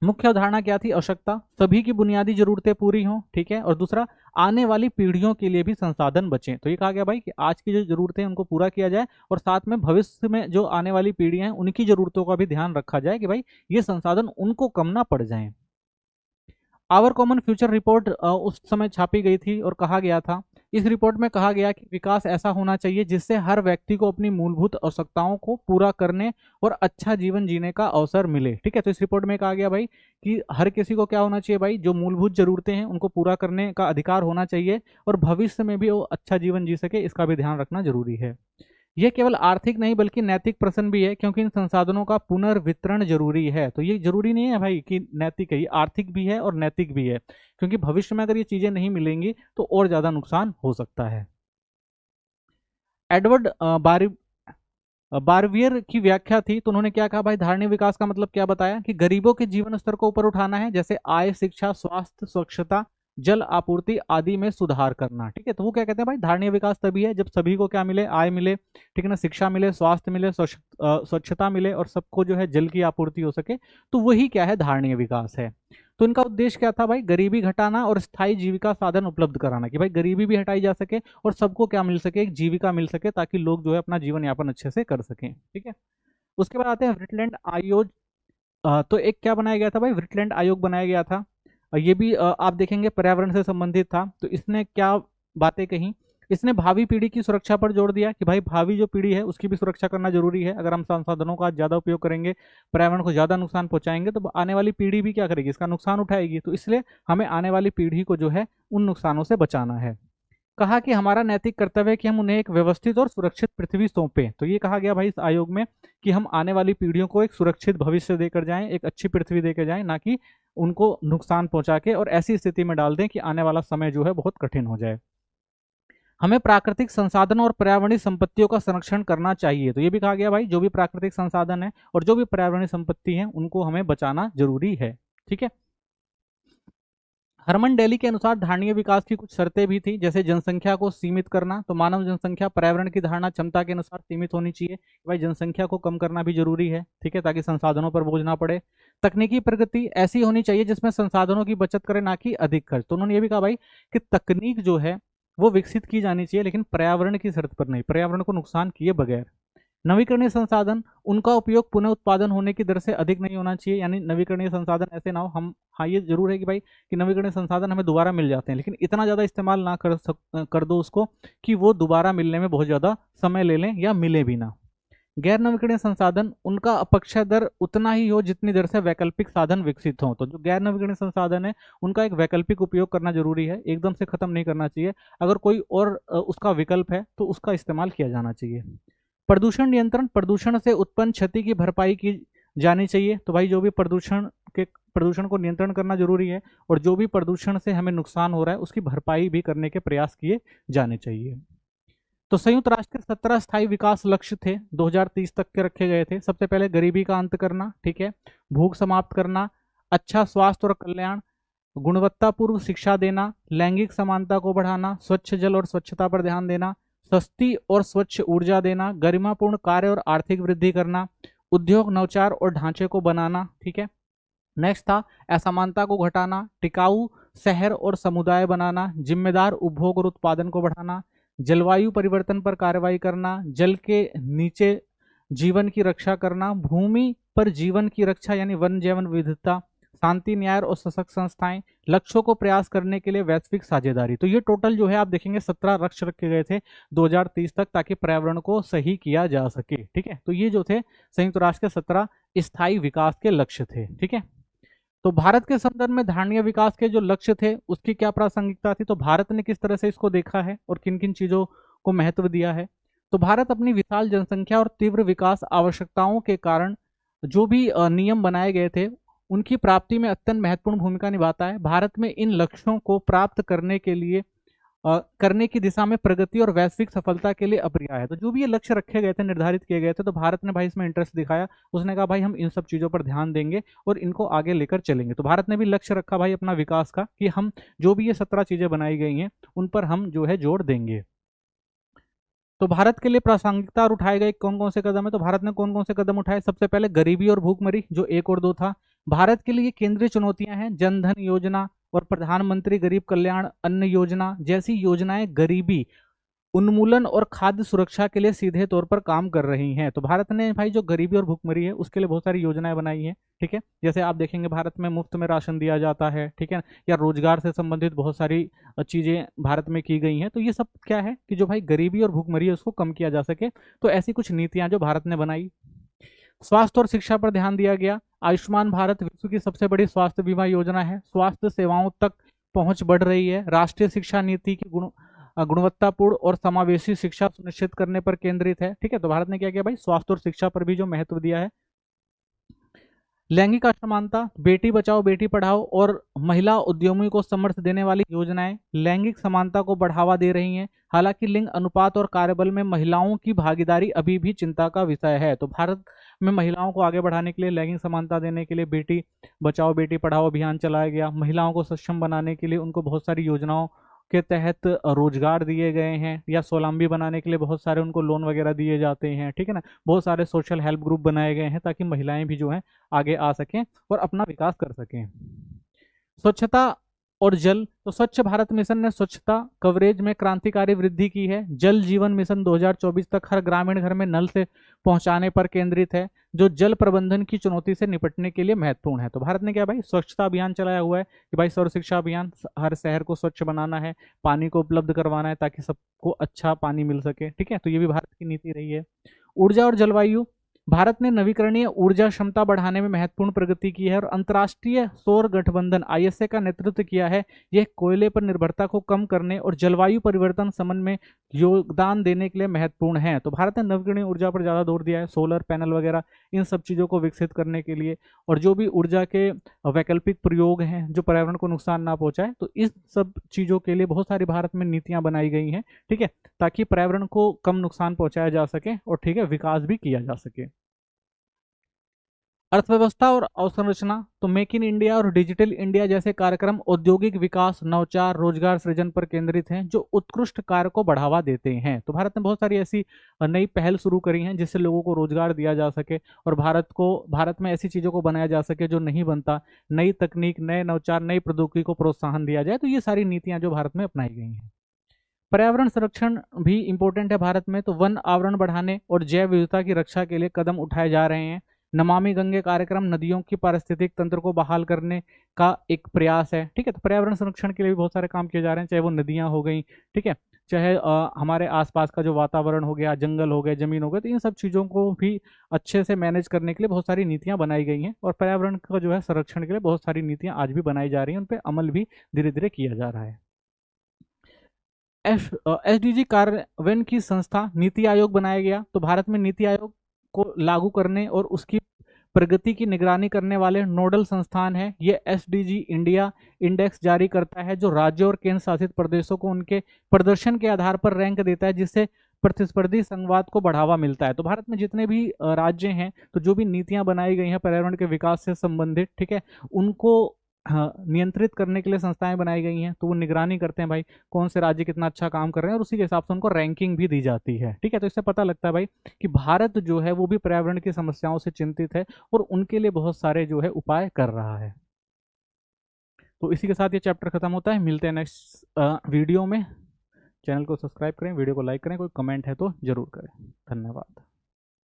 मुख्य अवधारणा क्या थी? आवश्यकता, सभी की बुनियादी जरूरतें पूरी हों। ठीक है, और दूसरा, आने वाली पीढ़ियों के लिए भी संसाधन बचें। तो ये कहा गया भाई कि आज की जो जरूरतें हैं उनको पूरा किया जाए और साथ में भविष्य में जो आने वाली पीढ़ियां हैं उनकी जरूरतों का भी ध्यान रखा जाए कि भाई ये संसाधन उनको कम ना पड़ जाएं। आवर कॉमन फ्यूचर रिपोर्ट उस समय छापी गई थी और कहा गया था, इस रिपोर्ट में कहा गया कि विकास ऐसा होना चाहिए जिससे हर व्यक्ति को अपनी मूलभूत आवश्यकताओं को पूरा करने और अच्छा जीवन जीने का अवसर मिले। ठीक है, तो इस रिपोर्ट में कहा गया भाई कि हर किसी को क्या होना चाहिए भाई, जो मूलभूत जरूरतें हैं उनको पूरा करने का अधिकार होना चाहिए और भविष्य में भी वो अच्छा जीवन जी सके, इसका भी ध्यान रखना जरूरी है। यह केवल आर्थिक नहीं बल्कि नैतिक प्रश्न भी है, क्योंकि इन संसाधनों का पुनर्वितरण जरूरी है। तो ये जरूरी नहीं है भाई कि नैतिक है, ये आर्थिक भी है और नैतिक भी है, क्योंकि भविष्य में अगर ये चीजें नहीं मिलेंगी तो और ज्यादा नुकसान हो सकता है। एडवर्ड बारवियर की व्याख्या थी, तो उन्होंने क्या कहा भाई, धारणीय विकास का मतलब क्या बताया कि गरीबों के जीवन स्तर को ऊपर उठाना है, जैसे आय, शिक्षा, स्वास्थ्य, स्वच्छता, जल आपूर्ति आदि में सुधार करना। ठीक है, तो वो क्या कहते हैं भाई, धारणीय विकास तभी है जब सभी को क्या मिले, आय मिले, ठीक है ना, शिक्षा मिले, स्वास्थ्य मिले, स्वच्छता मिले और सबको जो है जल की आपूर्ति हो सके। तो वही क्या है, धारणीय विकास है। तो इनका उद्देश्य क्या था भाई, गरीबी घटाना और स्थायी जीविका साधन उपलब्ध कराना, कि भाई गरीबी भी हटाई जा सके और सबको क्या मिल सके, एक जीविका मिल सके, ताकि लोग जो है अपना जीवन यापन अच्छे से कर सकें। ठीक है, उसके बाद आते हैं ब्रिटलैंड आयोग। तो एक क्या बनाया गया था भाई, ब्रिटलैंड आयोग बनाया गया था। ये भी आप देखेंगे पर्यावरण से संबंधित था। तो इसने क्या बातें कही, इसने भावी पीढ़ी की सुरक्षा पर जोर दिया कि भाई भावी जो पीढ़ी है उसकी भी सुरक्षा करना जरूरी है। अगर हम संसाधनों का ज्यादा उपयोग करेंगे, पर्यावरण को ज्यादा नुकसान पहुंचाएंगे, तो आने वाली पीढ़ी भी क्या करेगी, इसका नुकसान उठाएगी। तो इसलिए हमें आने वाली पीढ़ी को जो है उन नुकसानों से बचाना है। कहा कि हमारा नैतिक कर्तव्य है कि हम उन्हें एक व्यवस्थित और सुरक्षित पृथ्वी सौंपें। तो ये कहा गया भाई इस आयोग में कि हम आने वाली पीढ़ियों को एक सुरक्षित भविष्य देकर जाएं, एक अच्छी पृथ्वी देकर जाएं, ना कि उनको नुकसान पहुंचा के और ऐसी स्थिति में डाल दें कि आने वाला समय जो है बहुत कठिन हो जाए। हमें प्राकृतिक संसाधनों और पर्यावरणीय संपत्तियों का संरक्षण करना चाहिए। तो ये भी कहा गया भाई जो भी प्राकृतिक संसाधन है और जो भी पर्यावरणीय संपत्ति है उनको हमें बचाना जरूरी है। ठीक है, हरमन डेली के अनुसार धारणीय विकास की कुछ शर्तें भी थी, जैसे जनसंख्या को सीमित करना। तो मानव जनसंख्या पर्यावरण की धारणा क्षमता के अनुसार सीमित होनी चाहिए। भाई जनसंख्या को कम करना भी जरूरी है, ठीक है, ताकि संसाधनों पर बोझ ना पड़े। तकनीकी प्रगति ऐसी होनी चाहिए जिसमें संसाधनों की बचत करे, ना कि अधिक खर्च। तो उन्होंने ये भी कहा भाई कि तकनीक जो है वो विकसित की जानी चाहिए, लेकिन पर्यावरण की शर्त पर नहीं, पर्यावरण को नुकसान किए बगैर। नवीकरणीय संसाधन, उनका उपयोग पुनः उत्पादन होने की दर से अधिक नहीं होना चाहिए, यानी नवीकरणीय संसाधन ऐसे ना हो हम, हाँ ये जरूर है कि भाई कि नवीकरणीय संसाधन हमें दोबारा मिल जाते हैं, लेकिन इतना ज़्यादा इस्तेमाल ना कर दो उसको कि वो दोबारा मिलने में बहुत ज़्यादा समय ले लें या मिले भी ना। गैर नवीकरणीय संसाधन, उनका अपेक्षा दर उतना ही हो जितनी दर से वैकल्पिक साधन विकसित हों। तो जो गैर नवीकरणीय संसाधन है उनका एक वैकल्पिक उपयोग करना जरूरी है, एकदम से खत्म नहीं करना चाहिए। अगर कोई और उसका विकल्प है तो उसका इस्तेमाल किया जाना चाहिए। प्रदूषण नियंत्रण, प्रदूषण से उत्पन्न क्षति की भरपाई की जानी चाहिए। तो भाई जो भी प्रदूषण को नियंत्रण करना जरूरी है, और जो भी प्रदूषण से हमें नुकसान हो रहा है उसकी भरपाई भी करने के प्रयास किए जाने चाहिए। तो संयुक्त राष्ट्र के 17 स्थायी विकास लक्ष्य थे, 2030 तक के रखे गए थे। सबसे पहले गरीबी का अंत करना, ठीक है, भूख समाप्त करना, अच्छा स्वास्थ्य और कल्याण, गुणवत्तापूर्ण शिक्षा देना, लैंगिक समानता को बढ़ाना, स्वच्छ जल और स्वच्छता पर ध्यान देना, सस्ती और स्वच्छ ऊर्जा देना, गरिमापूर्ण कार्य और आर्थिक वृद्धि करना, उद्योग नवाचार और ढांचे को बनाना, ठीक है। नेक्स्ट था असमानता को घटाना, टिकाऊ शहर और समुदाय बनाना, जिम्मेदार उपभोग और उत्पादन को बढ़ाना, जलवायु परिवर्तन पर कार्रवाई करना, जल के नीचे जीवन की रक्षा करना, भूमि पर जीवन की रक्षा यानी वन जैव विविधता, शांति न्याय और सशक्त संस्थाएं, लक्ष्यों को प्रयास करने के लिए वैश्विक साझेदारी। तो ये टोटल जो है आप देखेंगे 17 लक्ष्य रखे गए थे 2030 तक, ताकि पर्यावरण को सही किया जा सके, ठीक है। तो ये जो थे संयुक्त राष्ट्र के 17 स्थायी विकास के लक्ष्य थे, ठीक है। तो भारत के संदर्भ में धारणीय विकास के जो लक्ष्य थे उसकी क्या प्रासंगिकता थी, तो भारत ने किस तरह से इसको देखा है और किन किन चीजों को महत्व दिया है। तो भारत अपनी विशाल जनसंख्या और तीव्र विकास आवश्यकताओं के कारण जो भी नियम बनाए गए थे उनकी प्राप्ति में अत्यंत महत्वपूर्ण भूमिका निभाता है। भारत में इन लक्ष्यों को प्राप्त करने के लिए करने की दिशा में प्रगति और वैश्विक सफलता के लिए अप्रिय है। तो जो भी ये लक्ष्य रखे गए थे, निर्धारित किए गए थे, तो भारत ने भाई इसमें इंटरेस्ट दिखाया। उसने कहा भाई हम इन सब चीज़ों पर ध्यान देंगे और इनको आगे लेकर चलेंगे। तो भारत ने भी लक्ष्य रखा भाई अपना विकास का कि हम जो भी ये 17 चीज़ें बनाई गई हैं उन पर हम जो है जोर देंगे। तो भारत के लिए प्रासंगिकता और उठाए गए कौन कौन से कदम है, तो भारत ने कौन कौन से कदम उठाए। सबसे पहले गरीबी और भूखमरी जो 1 और 2 था। भारत के लिए केंद्रीय चुनौतियां हैं जन धन योजना और प्रधानमंत्री गरीब कल्याण अन्न योजना जैसी योजनाएं गरीबी उन्मूलन और खाद्य सुरक्षा के लिए सीधे तौर पर काम कर रही हैं। तो भारत ने भाई जो गरीबी और भुखमरी है उसके लिए बहुत सारी योजनाएं बनाई हैं, ठीक है। जैसे आप देखेंगे भारत में मुफ्त में राशन दिया जाता है, ठीक है, या रोजगार से संबंधित बहुत सारी चीजें भारत में की गई हैं। तो ये सब क्या है कि जो भाई गरीबी और भुखमरी है उसको कम किया जा सके, तो ऐसी कुछ नीतियां जो भारत ने बनाई। स्वास्थ्य और शिक्षा पर ध्यान दिया गया। आयुष्मान भारत विश्व की सबसे बड़ी स्वास्थ्य बीमा योजना है। स्वास्थ्य सेवाओं तक पहुंच बढ़ रही है। राष्ट्रीय शिक्षा नीति की गुणवत्तापूर्ण और समावेशी शिक्षा सुनिश्चित करने पर केंद्रित है, ठीक है। तो भारत ने क्या किया भाई, स्वास्थ्य और शिक्षा पर भी जो महत्व दिया है। लैंगिक असमानता, बेटी बचाओ बेटी पढ़ाओ और महिला उद्यमियों को समर्थ देने वाली योजनाएं लैंगिक समानता को बढ़ावा दे रही हैं। हालांकि लिंग अनुपात और कार्यबल में महिलाओं की भागीदारी अभी भी चिंता का विषय है। तो भारत में महिलाओं को आगे बढ़ाने के लिए, लैंगिक समानता देने के लिए बेटी बचाओ बेटी पढ़ाओ अभियान चलाया गया। महिलाओं को सक्षम बनाने के लिए उनको बहुत सारी योजनाओं के तहत रोजगार दिए गए हैं, या स्वावलंबी बनाने के लिए बहुत सारे उनको लोन वगैरह दिए जाते हैं, ठीक है ना। बहुत सारे सोशल हेल्प ग्रुप बनाए गए हैं ताकि महिलाएं भी जो हैं आगे आ सकें और अपना विकास कर सकें। स्वच्छता और जल, तो स्वच्छ भारत मिशन ने स्वच्छता कवरेज में क्रांतिकारी वृद्धि की है। जल जीवन मिशन 2024 तक हर ग्रामीण घर में नल से पहुंचाने पर केंद्रित है, जो जल प्रबंधन की चुनौती से निपटने के लिए महत्वपूर्ण है। तो भारत ने क्या भाई स्वच्छता अभियान चलाया हुआ है कि भाई सर्व शिक्षा अभियान, हर शहर को स्वच्छ बनाना है, पानी को उपलब्ध करवाना है ताकि सबको अच्छा पानी मिल सके, ठीक है। तो ये भी भारत की नीति रही है। ऊर्जा और जलवायु, भारत ने नवीकरणीय ऊर्जा क्षमता बढ़ाने में महत्वपूर्ण प्रगति की है और अंतर्राष्ट्रीय सौर गठबंधन आईएसए का नेतृत्व किया है। यह कोयले पर निर्भरता को कम करने और जलवायु परिवर्तन समन में योगदान देने के लिए महत्वपूर्ण है। तो भारत ने नवीकरणीय ऊर्जा पर ज़्यादा जोर दिया है, सोलर पैनल वगैरह इन सब चीज़ों को विकसित करने के लिए, और जो भी ऊर्जा के वैकल्पिक प्रयोग हैं जो पर्यावरण को नुकसान ना पहुंचाए, तो इस सब चीज़ों के लिए बहुत सारी भारत में नीतियाँ बनाई गई हैं, ठीक है, ताकि पर्यावरण को कम नुकसान पहुंचाया जा सके और ठीक है विकास भी किया जा सके। अर्थव्यवस्था और अवसंरचना, तो मेक इन इंडिया और डिजिटल इंडिया जैसे कार्यक्रम औद्योगिक विकास, नवाचार, रोजगार सृजन पर केंद्रित हैं जो उत्कृष्ट कार्य को बढ़ावा देते हैं। तो भारत ने बहुत सारी ऐसी नई पहल शुरू करी हैं जिससे लोगों को रोजगार दिया जा सके और भारत में ऐसी चीज़ों को बनाया जा सके जो नहीं बनता, नई तकनीक, नए नवाचार, नई प्रौद्योगिकी को प्रोत्साहन दिया जाए। तो ये सारी नीतियाँ जो भारत में अपनाई गई हैं। पर्यावरण संरक्षण भी इम्पोर्टेंट है भारत में, तो वन आवरण बढ़ाने और जैव विविधता की रक्षा के लिए कदम उठाए जा रहे हैं। नमामि गंगे कार्यक्रम नदियों की पारिस्थितिक तंत्र को बहाल करने का एक प्रयास है। ठीक है, तो पर्यावरण संरक्षण के लिए भी बहुत सारे काम किए जा रहे हैं, चाहे वो नदियां हो गई, ठीक है, चाहे हमारे आसपास का जो वातावरण हो गया, जंगल हो गए, जमीन हो गए, तो इन सब चीज़ों को भी अच्छे से मैनेज करने के लिए बहुत सारी नीतियां बनाई गई हैं और पर्यावरण का जो है संरक्षण के लिए बहुत सारी नीतियां आज भी बनाई जा रही हैं, उन पर अमल भी धीरे धीरे किया जा रहा है। एसडीजी कार्यान्वयन की संस्था नीति आयोग बनाया गया। तो भारत में नीति आयोग को लागू करने और उसकी प्रगति की निगरानी करने वाले नोडल संस्थान है। ये एसडीजी इंडिया इंडेक्स जारी करता है, जो राज्यों और केंद्र शासित प्रदेशों को उनके प्रदर्शन के आधार पर रैंक देता है, जिससे प्रतिस्पर्धी संवाद को बढ़ावा मिलता है। तो भारत में जितने भी राज्य हैं, तो जो भी नीतियां बनाई गई हैं पर्यावरण के विकास से संबंधित, ठीक है, उनको हाँ, नियंत्रित करने के लिए संस्थाएं बनाई गई हैं। तो वो निगरानी करते हैं भाई कौन से राज्य कितना अच्छा काम कर रहे हैं, और उसी के हिसाब से उनको रैंकिंग भी दी जाती है। ठीक है, तो इससे पता लगता है भाई कि भारत जो है वो भी पर्यावरण की समस्याओं से चिंतित है और उनके लिए बहुत सारे जो है उपाय कर रहा है। तो इसी के साथ ये चैप्टर खत्म होता है। मिलते हैं नेक्स्ट वीडियो में। चैनल को सब्सक्राइब करें, वीडियो को लाइक करें, कोई कमेंट है तो जरूर करें। धन्यवाद।